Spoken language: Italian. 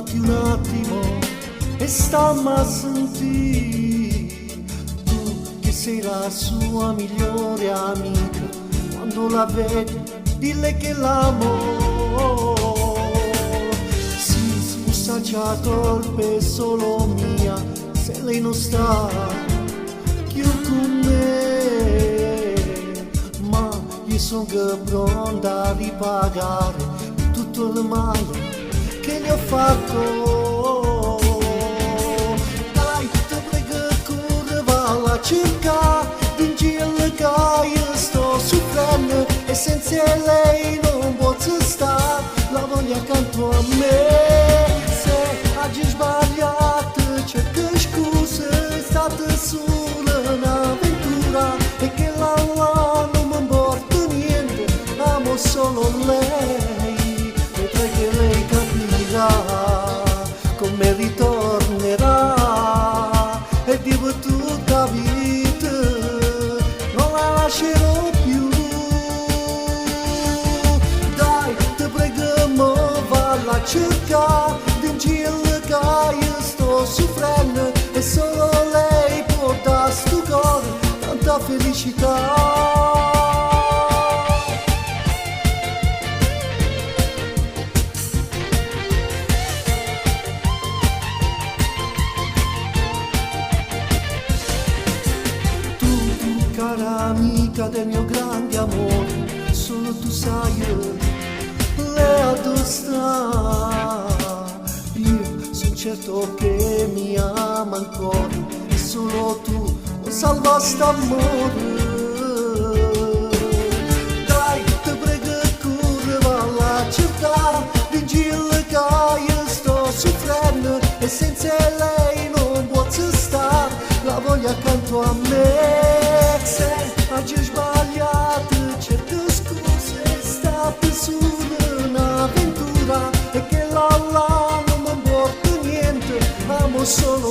fermati un attimo e stammi a sentire. Tu che sei la sua migliore amica, quando la vedi dille che l'amo. Si scusa già colpa è solo mia, se lei non sta più con me, ma io sono pronta a ripagare tutto il male che gli ho fatto. Dai, ti prego, corre, va a cercare, vinci il che io sto soffrendo e senza lei non posso stare, la voglio accanto a me. Se oggi sbagliato cerco scuse, è stata solo un'avventura e che là non mi importa niente, amo solo lei, vedrai che lei capirà come ritornerà e vivo tutta vita, non la lascerò più. Dai, ti prego, mo valla a cercare, vinci il che io sto soffrendo e solo lei può dare sto cuore tanta felicità. Cara amica del mio grande amore, solo tu sai lei dove sta. Io sono certo che mi ama ancora e solo tu lo salva st'amore. Dai, ti prego, corre, valla a cercare, vinci il che io sto soffrendo e senza lei non posso stare, la voglio accanto a me. Se oggi ho sbagliato cerco scuse, è stata solo un'avventura e che là non mi importa niente, amo solo